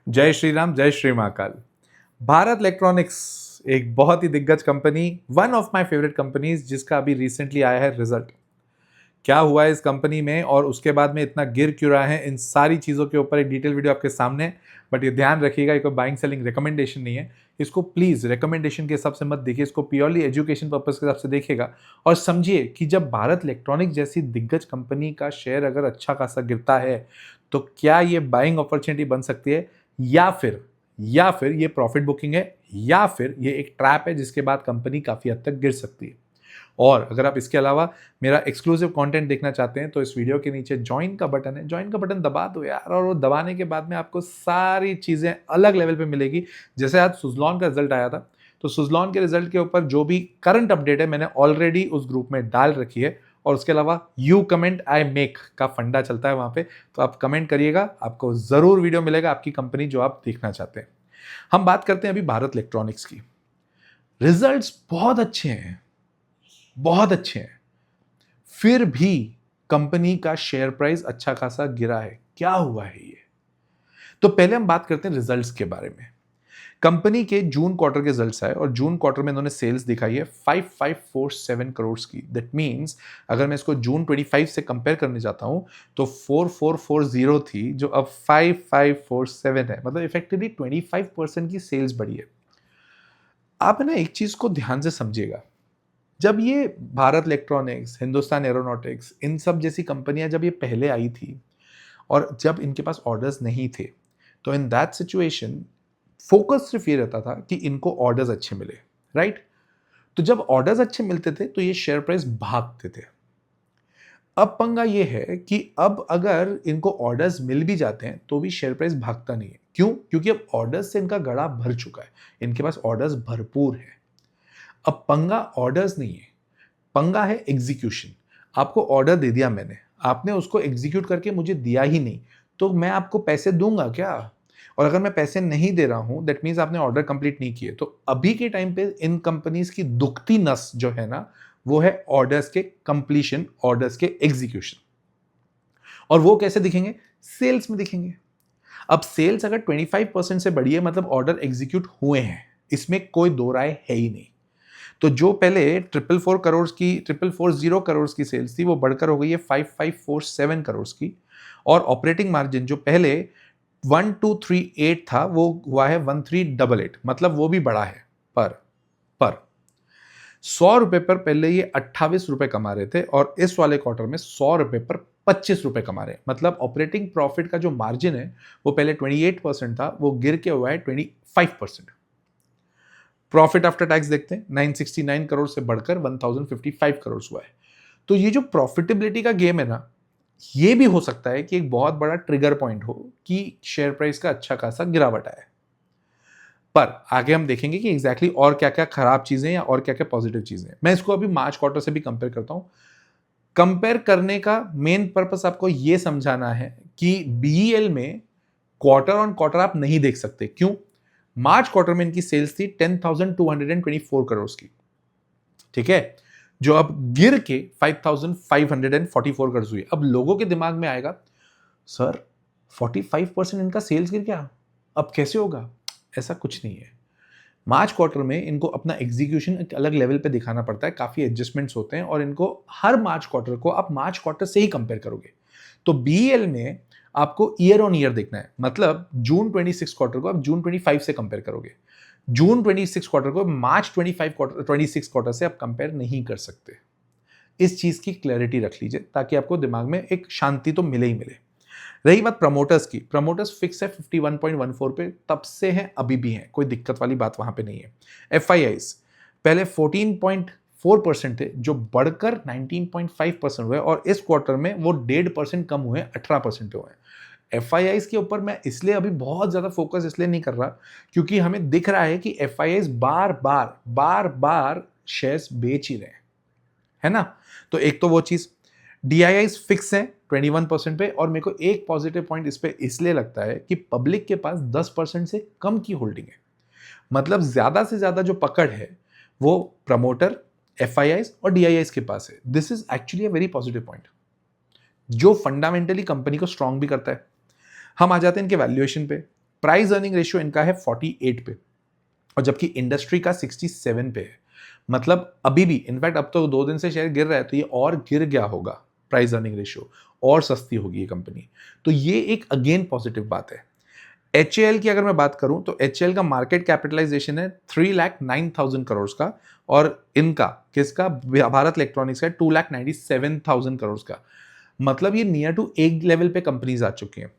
जय श्री राम, जय श्री महाकाल। भारत इलेक्ट्रॉनिक्स एक बहुत ही दिग्गज company, one of my favourite companies, जिसका अभी रिसेंटली आया है रिजल्ट। क्या हुआ है इस कंपनी में और उसके बाद में इतना गिर क्यों रहा है, इन सारी चीज़ों के ऊपर एक डिटेल वीडियो आपके सामने है। बट ये ध्यान रखिएगा, ये कोई बाइंग सेलिंग रिकमेंडेशन नहीं है। इसको प्लीज़ रिकमेंडेशन के हिसाब से मत देखिए, इसको प्योरली एजुकेशन पर्पज के हिसाब से देखिएगा। और समझिए कि जब भारत इलेक्ट्रॉनिक्स जैसी दिग्गज कंपनी का शेयर अगर अच्छा खासा गिरता है, तो क्या ये बाइंग अपॉर्चुनिटी बन सकती है, या फिर ये प्रॉफिट बुकिंग है, या फिर ये एक ट्रैप है जिसके बाद कंपनी काफ़ी हद तक गिर सकती है। और अगर आप इसके अलावा मेरा एक्सक्लूसिव कंटेंट देखना चाहते हैं तो इस वीडियो के नीचे ज्वाइन का बटन है, ज्वाइन का बटन दबा दो यार। और वो दबाने के बाद में आपको सारी चीज़ें अलग लेवल पे मिलेगी। जैसे आज सुजलॉन का रिजल्ट आया था, तो सुजलॉन के रिजल्ट के ऊपर जो भी करंट अपडेट है मैंने ऑलरेडी उस ग्रुप में डाल रखी है। और उसके अलावा यू कमेंट आई मेक का फंडा चलता है वहां पे, तो आप कमेंट करिएगा, आपको जरूर वीडियो मिलेगा आपकी कंपनी जो आप देखना चाहते हैं। हम बात करते हैं अभी भारत इलेक्ट्रॉनिक्स की। रिजल्ट्स बहुत अच्छे हैं, बहुत अच्छे हैं, फिर भी कंपनी का शेयर प्राइस अच्छा खासा गिरा है। क्या हुआ है ये? तो पहले हम बात करते हैं रिजल्ट्स के बारे में। कंपनी के जून क्वार्टर के रिजल्ट्स आए और जून क्वार्टर में इन्होंने सेल्स दिखाई है 5547 करोड़ की। दैट मींस अगर मैं इसको जून 25 से कंपेयर करने जाता हूं तो 4440 थी, जो अब 5547 है। मतलब इफेक्टिवली 25% की सेल्स बढ़ी है। आप ना एक चीज को ध्यान से समझिएगा, जब ये भारत इलेक्ट्रॉनिक्स, हिंदुस्तान एरोनॉटिक्स, इन सब जैसी कंपनियां जब ये पहले आई थी और जब इनके पास ऑर्डर्स नहीं थे, तो इन दैट सिचुएशन फोकस सिर्फ ये रहता था कि इनको ऑर्डर्स अच्छे मिले, राइट? तो जब ऑर्डर्स अच्छे मिलते थे तो ये शेयर प्राइस भागते थे। अब पंगा ये है कि अब अगर इनको ऑर्डर्स मिल भी जाते हैं तो भी शेयर प्राइस भागता नहीं है। क्यों? क्योंकि अब ऑर्डर्स से इनका गड़ा भर चुका है, इनके पास ऑर्डर्स भरपूर है। अब पंगा ऑर्डर्स नहीं है, पंगा है एग्जीक्यूशन। आपको ऑर्डर दे दिया मैंने, आपने उसको एग्जीक्यूट करके मुझे दिया ही नहीं, तो मैं आपको पैसे दूंगा क्या? और अगर मैं पैसे नहीं दे रहा हूं, दैट मीन्स आपने ऑर्डर कंप्लीट नहीं किए। तो अभी के टाइम पे इन कंपनीज की दुखती नस जो है ना, वो है ऑर्डर्स के कंप्लीशन, ऑर्डर्स के एग्जीक्यूशन। और वो कैसे दिखेंगे? सेल्स में दिखेंगे। अब सेल्स अगर 25% से बढ़ी है, मतलब ऑर्डर एग्जीक्यूट हुए हैं, इसमें कोई दो राय है ही नहीं। तो जो पहले 440 करोड़ की सेल्स थी, वो बढ़कर हो गई है 5547 करोड़ की। और ऑपरेटिंग मार्जिन जो पहले 1238 था, वो हुआ है 1388, मतलब वो भी बढ़ा है। पर 100 रुपए पर पहले ये 28 रुपए कमा रहे थे और इस वाले क्वार्टर में 100 रुपए पर 25 रुपए कमा रहे हैं। मतलब ऑपरेटिंग प्रॉफिट का जो मार्जिन है वो पहले 28% था, वो गिर के हुआ है 25%। प्रॉफिट आफ्टर टैक्स देखते हैं, 969 करोड़ से बढ़कर 1055 करोड़ हुआ है। तो ये जो प्रॉफिटेबिलिटी का गेम है ना, ये भी हो सकता है कि एक बहुत बड़ा ट्रिगर पॉइंट हो कि शेयर प्राइस का अच्छा खासा गिरावट आया है। पर आगे हम देखेंगे कि एग्जैक्टली और क्या क्या खराब चीजें या और क्या क्या पॉजिटिव चीजें हैं। मैं इसको अभी मार्च क्वार्टर से भी कंपेयर करता हूं। कंपेयर करने का मेन पर्पस आपको यह समझाना है कि बीईएल में क्वार्टर ऑन क्वार्टर आप नहीं देख सकते। क्यों? मार्च क्वार्टर में इनकी सेल्स थी 10,224 करोड़ की, ठीक है, जो अब गिर के 5,544 करोड़ हुई। अब लोगों के दिमाग में आएगा, सर 45% इनका सेल्स गिर गया, अब कैसे होगा? ऐसा कुछ नहीं है। मार्च क्वार्टर में इनको अपना एग्जीक्यूशन एक अलग लेवल पे दिखाना पड़ता है, काफी एडजस्टमेंट्स होते हैं और इनको हर मार्च क्वार्टर को आप मार्च क्वार्टर से ही कंपेयर करोगे। तो बीएल में आपको ईयर ऑन ईयर देखना है, मतलब जून 26 क्वार्टर को आप जून 25 से कंपेयर करोगे। जून 26 क्वार्टर को मार्च 26 क्वार्टर से आप कंपेयर नहीं कर सकते। इस चीज की क्लैरिटी रख लीजिए ताकि आपको दिमाग में एक शांति तो मिले ही मिले। रही बात प्रमोटर्स की, प्रमोटर्स फिक्स है 51.14 पे, तब से है, अभी भी है, कोई दिक्कत वाली बात वहां पे नहीं है। एफआईआईस पहले 14.4% थे, जो बढ़कर 19.5% हुए और इस क्वार्टर में वो 1.5% कम हुए, 18% पे हुए। एफआईआईस के ऊपर मैं इसलिए अभी बहुत ज्यादा फोकस इसलिए नहीं कर रहा क्योंकि हमें दिख रहा है कि एफआईआईस बार बार शेयर्स बेच ही रहे हैं, है ना? तो एक तो वो चीज। डीआईआईस फिक्स है 21% पे, और मेरे को एक पॉजिटिव पॉइंट इस पे इसलिए लगता है कि पब्लिक के पास 10% से कम की होल्डिंग है। मतलब ज्यादा से ज्यादा जो पकड़ है वो प्रमोटर, एफआईआईस और डीआईआईस के पास है। This is actually a very positive point, जो फंडामेंटली कंपनी को स्ट्रांग भी करता है। हम आ जाते हैं इनके वैल्यूएशन पे। प्राइस अर्निंग रेशियो इनका है 48 पे, और जबकि इंडस्ट्री का 67 पे है। मतलब अभी भी, इनफैक्ट अब तो 2 दिन से शेयर गिर रहा है, तो ये और गिर गया होगा प्राइस अर्निंग रेशियो, और सस्ती होगी ये कंपनी। तो ये एक अगेन पॉजिटिव बात है। HAL की अगर मैं बात करूं तो HAL का मार्केट कैपिटलाइजेशन है 3,09,000 करोड़ का, और इनका किसका, भारत इलेक्ट्रॉनिक्स का 2,97,000 करोड़ का। मतलब ये नियर टू एक लेवल पे कंपनीज आ चुकी हैं।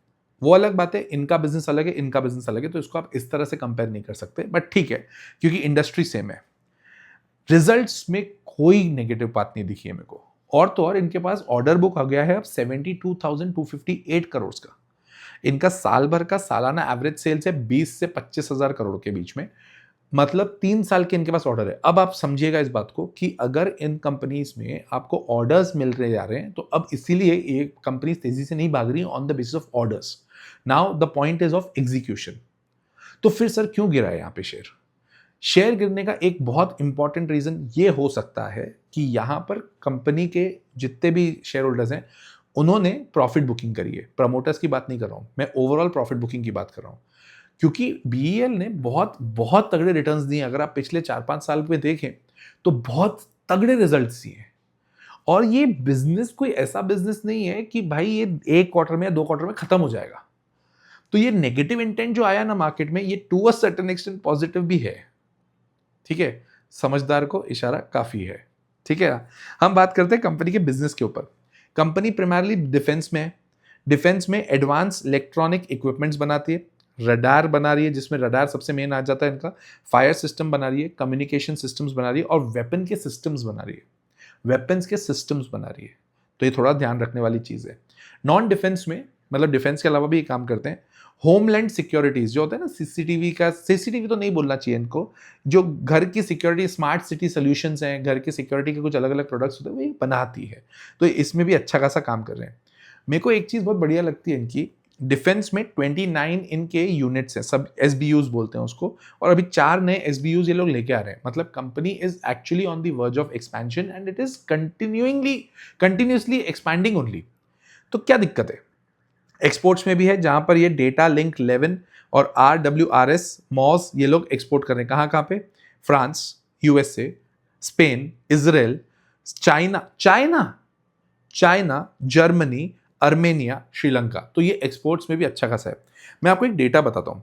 वो अलग बात है, इनका बिजनेस अलग है, इनका बिजनेस अलग है, तो इसको आप इस तरह से कंपेयर नहीं कर सकते, बट ठीक है, क्योंकि इंडस्ट्री सेम है। रिजल्ट्स में कोई नेगेटिव बात नहीं दिखी है मेरे को, और तो और इनके पास ऑर्डर बुक आ गया है अब 72,258 करोड़ का। इनका साल भर का सालाना एवरेज सेल्स है 20 से 25,000 करोड़ के बीच में। मतलब 3 साल के इनके पास ऑर्डर है। अब आप समझिएगा इस बात को कि अगर इन कंपनीज में आपको ऑर्डर्स मिल रहे जा रहे हैं, तो अब इसीलिए ये कंपनी तेजी से नहीं भाग रही on the basis of orders. Now the point is of execution. तो फिर सर क्यों गिरा है यहाँ पे शेयर? शेयर गिरने का एक बहुत इंपॉर्टेंट रीजन ये हो सकता है कि यहां पर कंपनी के जितने भी शेयर होल्डर्स हैं, उन्होंने प्रॉफिट बुकिंग करी है। प्रमोटर्स की बात नहीं कर रहा हूं मैं, ओवरऑल प्रॉफिट बुकिंग की बात कर रहा हूं। क्योंकि बीईएल ने बहुत बहुत तगड़े रिटर्न्स दिए। अगर आप पिछले 4-5 साल में देखें तो बहुत तगड़े रिजल्ट्स दिए। और ये बिजनेस कोई ऐसा बिजनेस नहीं है कि भाई ये एक क्वार्टर में या 2 क्वार्टर में खत्म हो जाएगा। तो ये नेगेटिव इंटेंट जो आया ना मार्केट में, ये to a certain extent positive भी है। ठीक है, समझदार को इशारा काफी है। ठीक है, हम बात करते हैं कंपनी के बिजनेस के ऊपर। कंपनी प्राइमरली डिफेंस में है। डिफेंस में एडवांस इलेक्ट्रॉनिक इक्विपमेंट्स बनाती है, रडार बना रही है, जिसमें रडार सबसे मेन आ जाता है इनका, फायर सिस्टम बना रही है, कम्युनिकेशन सिस्टम्स बना रही है, और वेपन के सिस्टम्स बना रही है। वेपन्स के सिस्टम्स बना रही है, तो ये थोड़ा ध्यान रखने वाली चीज है। नॉन डिफेंस में, मतलब डिफेंस के अलावा भी ये काम करते हैं। होमलैंड सिक्योरिटीज जो होता है ना, सीसीटीवी का, सीसीटीवी तो नहीं बोलना चाहिए इनको, जो घर की सिक्योरिटी, स्मार्ट सिटी सोल्यूशंस हैं, घर की सिक्योरिटी के कुछ अलग अलग प्रोडक्ट्स होते हैं, वो ये बनाती है। तो इसमें भी अच्छा खासा काम कर रहे हैं। मेरे को एक चीज बहुत बढ़िया लगती है इनकी, डिफेंस में 29 इनके यूनिट्स हैं, सब एसबीयूज बोलते हैं उसको, और अभी 4 नए एसबीयूज ये लोग लेके आ रहे हैं। मतलब company is actually on the verge of expansion and it is continuously expanding only. तो क्या दिक्कत है? एक्सपोर्ट्स में भी है, जहां पर ये डेटा लिंक 11 और RWRS मॉस ये लोग एक्सपोर्ट कर रहे हैं। कहां कहां पे? France, USA, Spain, Israel, China, Germany, Armenia, Sri Lanka. तो ये एक्सपोर्ट्स में भी अच्छा खासा है। मैं आपको एक डेटा बताता हूं।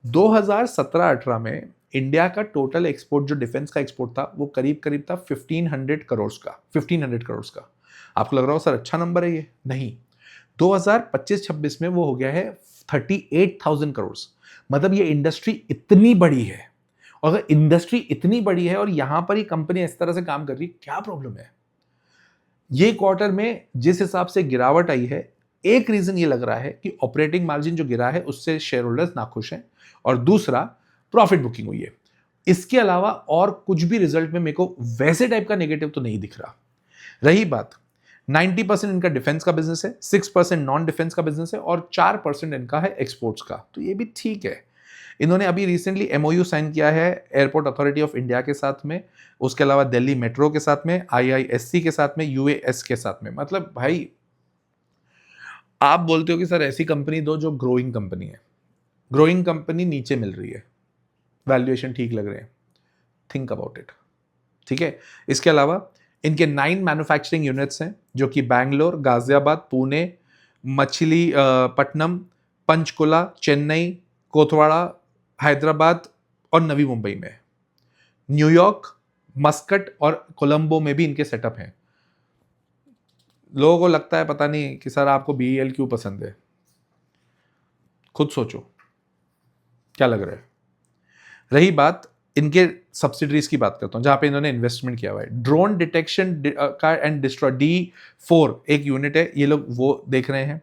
2017-18 में इंडिया का टोटल एक्सपोर्ट, जो डिफेंस का एक्सपोर्ट था, वो करीब करीब था 1500 करोड़ का। 1500 करोड़ का। आपको लग रहा हो सर अच्छा नंबर है ये? नहीं, 2025-26 में वो हो गया है 38,000 करोड़। मतलब ये इंडस्ट्री इतनी बड़ी है, और अगर इंडस्ट्री इतनी बड़ी है और यहां पर ही कंपनी इस तरह से काम कर रही है, क्या प्रॉब्लम है? ये क्वार्टर में जिस हिसाब से गिरावट आई है, एक रीजन ये लग रहा है कि ऑपरेटिंग मार्जिन जो गिरा है उससे शेयर होल्डर्स नाखुश हैं, और दूसरा प्रॉफिट बुकिंग हुई है। इसके अलावा और कुछ भी रिजल्ट में मेरे को वैसे टाइप का नेगेटिव तो नहीं दिख रहा। रही बात, 90% इनका डिफेंस का बिजनेस है, 6% नॉन डिफेंस का बिजनेस है, और 4% इनका है एक्सपोर्ट्स का। तो ये भी ठीक है। इन्होंने अभी रिसेंटली MOU साइन किया है एयरपोर्ट अथॉरिटी ऑफ इंडिया के साथ में, उसके अलावा दिल्ली मेट्रो के साथ में, IISC के साथ में, UAS के साथ में। मतलब भाई, आप बोलते हो कि सर ऐसी कंपनी दो जो ग्रोइंग कंपनी है। ग्रोइंग कंपनी नीचे मिल रही है, वैल्यूएशन ठीक लग रहे हैं, थिंक अबाउट इट। ठीक है, इसके अलावा इनके 9 मैन्युफैक्चरिंग यूनिट्स हैं, जो कि बैंगलोर, गाजियाबाद, पुणे, मछलीपट्टनम, पंचकुला, चेन्नई, कोथवाड़ा, हैदराबाद और नवी मुंबई में। न्यूयॉर्क, मस्कट और कोलंबो में भी इनके सेटअप हैं। लोगों को लगता है पता नहीं कि सर आपको BEL क्यों पसंद है, खुद सोचो क्या लग रहा है। रही बात इनके सब्सिडरीज की बात करता हूं, जहां पे इन्होंने इन्वेस्टमेंट किया हुआ है। ड्रोन डिटेक्शन का एंड डिस्ट्रॉय, D4 एक यूनिट है, ये लोग वो देख रहे हैं।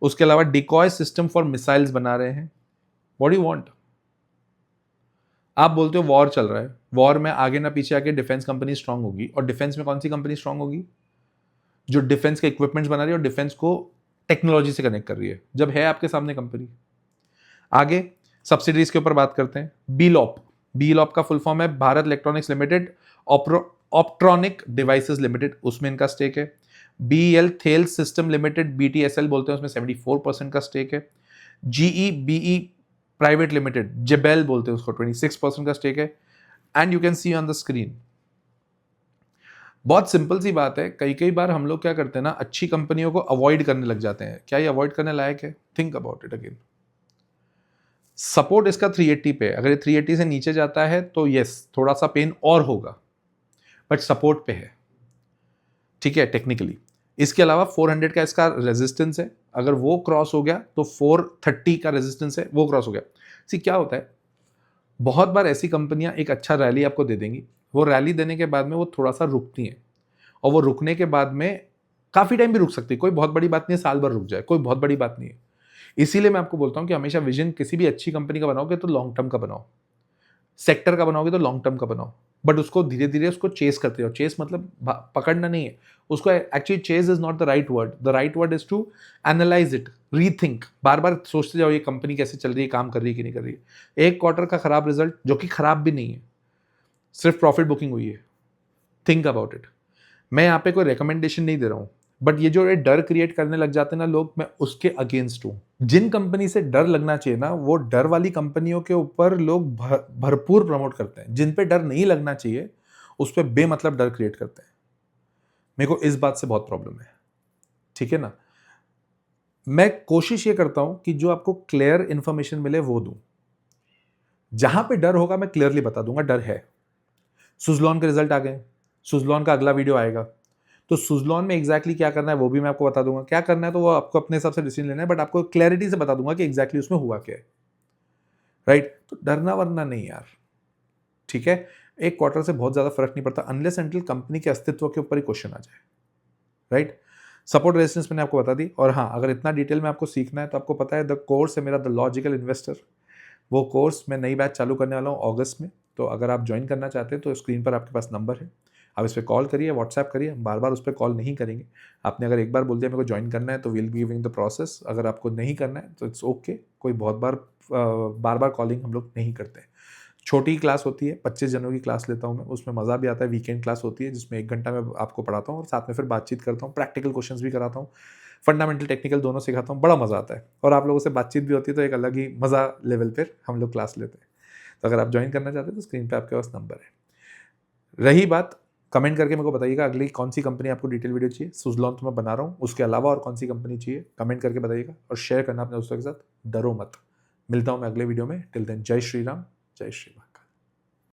उसके अलावा डिकॉय सिस्टम फॉर मिसाइल्स बना रहे हैं। What do you want? आप बोलते हो वॉर चल रहा है, वॉर में आगे ना पीछे आके डिफेंस कंपनी स्ट्रांग होगी, और डिफेंस में कौन सी कंपनी स्ट्रांग होगी? जो डिफेंस के इक्विपमेंट्स बना रही है और डिफेंस को टेक्नोलॉजी से कनेक्ट कर रही है, जब है आपके सामने कंपनी। आगे सब्सिडीज के ऊपर बात करते हैं। बीलॉप का फुल फॉर्म है Bharat electronics limited optronic devices limited, उसमें इनका स्टेक है। BEL Thales system limited, BTSL बोलते हैं, उसमें 74% का स्टेक है। GE BE प्राइवेट लिमिटेड, जेबेल बोलते हैं उसको, 26% का स्टेक है, and you can see on the screen. बहुत सिंपल सी बात है, कई कई बार हम लोग क्या करते हैं ना, अच्छी कंपनियों को अवॉइड करने लग जाते हैं। क्या ये अवॉइड करने लायक है? Think about it again. Support इसका 380 पे, अगर ये 380 से नीचे जाता है तो यस थोड़ा सा पेन और होगा, बट सपोर्ट पे है, ठीक है, टेक्निकली। इसके अलावा 400 का इसका रेजिस्टेंस है, अगर वो क्रॉस हो गया तो 430 का रेजिस्टेंस है, वो क्रॉस हो गया। सी क्या होता है, बहुत बार ऐसी कंपनियां एक अच्छा रैली आपको दे देंगी, वो रैली देने के बाद में वो थोड़ा सा रुकती हैं, और वो रुकने के बाद में काफी टाइम भी रुक सकती है, कोई बहुत बड़ी बात नहीं है, साल भर रुक जाए, कोई बहुत बड़ी बात नहीं है। इसीलिए मैं आपको बोलता हूं कि हमेशा विजन किसी भी अच्छी कंपनी का बनाओगे तो लॉन्ग टर्म का बनाओ, सेक्टर का बनाओगे तो लॉन्ग टर्म का बनाओ, बट उसको धीरे धीरे उसको चेस करते रहो। चेस मतलब पकड़ना नहीं है उसको, actually chase is not the right word is to analyse it, rethink, बार बार सोचते जाओ ये कंपनी कैसे चल रही है, काम कर रही है कि नहीं कर रही है। एक क्वार्टर का खराब रिजल्ट, जो कि खराब भी नहीं है, सिर्फ प्रॉफिट बुकिंग हुई है, थिंक अबाउट इट। मैं यहाँ पे कोई रिकमेंडेशन नहीं दे रहा हूँ, बट ये जो डर क्रिएट करने लग जाते हैं ना लोग, मैं उसके अगेंस्ट हूँ। जिन कंपनी से डर लगना चाहिए ना, वो डर वाली कंपनियों के ऊपर लोग भरपूर प्रमोट करते हैं। जिन पे डर नहीं लगना चाहिए उस पर बेमतलब डर क्रिएट करते हैं। मेरे को इस बात से बहुत प्रॉब्लम है, ठीक है ना। मैं कोशिश ये करता हूं कि जो आपको क्लियर इंफॉर्मेशन मिले वो दूं। जहां पे डर होगा मैं क्लियरली बता दूंगा डर है। सुजलॉन के रिजल्ट आ गए, सुजलॉन का अगला वीडियो आएगा, तो सुजलॉन में एग्जैक्टली क्या करना है वो भी मैं आपको बता दूंगा। क्या करना है तो वो आपको अपने हिसाब से डिसीजन लेना है, बट आपको क्लैरिटी से बता दूंगा कि एग्जैक्टली उसमें हुआ क्या है, राइट। तो डरना वरना नहीं यार, ठीक है। एक क्वार्टर से बहुत ज्यादा फर्क नहीं पड़ता, अनलेस अनटिल कंपनी के अस्तित्व के ऊपर ही क्वेश्चन आ जाए, राइट। सपोर्ट रेजिस्टेंस मैंने आपको बता दी। और हाँ, अगर इतना डिटेल में आपको सीखना है तो आपको पता है द कोर्स है मेरा, द लॉजिकल इन्वेस्टर। वो कोर्स मैं नई बैच चालू करने वाला हूँ अगस्त में, तो अगर आप ज्वाइन करना चाहते हैं तो स्क्रीन पर आपके पास नंबर है, आप इस पर कॉल करिए, व्हाट्सएप करिए। बार बार उस पर कॉल नहीं करेंगे। आपने अगर एक बार बोल दिया मेरे को ज्वाइन करना है तो will be giving the process. अगर आपको नहीं करना है तो इट्स ओके, कोई बहुत बार बार कॉलिंग हम लोग नहीं करते। छोटी क्लास होती है, 25 जनों की क्लास लेता हूँ मैं, उसमें मज़ा भी आता है। वीकेंड क्लास होती है जिसमें 1 घंटा मैं आपको पढ़ाता हूँ और साथ में फिर बातचीत करता हूँ, प्रैक्टिकल क्वेश्चंस भी कराता हूँ, फंडामेंटल टेक्निकल दोनों सिखाता हूँ, बड़ा मज़ा आता है। और आप लोगों से बातचीत भी होती है, तो एक अलग ही मज़ा लेवल पर हम लोग क्लास लेते हैं। तो अगर आप ज्वाइन करना चाहते हैं तो स्क्रीन पर आपके पास नंबर है। रही बात, कमेंट करके मेरे को बताइएगा अगली कौन सी कंपनी आपको डिटेल वीडियो चाहिए। सुजलॉन तो मैं बना रहा हूँ, उसके अलावा और कौन सी कंपनी चाहिए कमेंट करके बताइएगा, और शेयर करना अपने दोस्तों के साथ। डरो मत। मिलता हूँ मैं अगले वीडियो में। टिल देन जय श्री राम, जय श्री राम।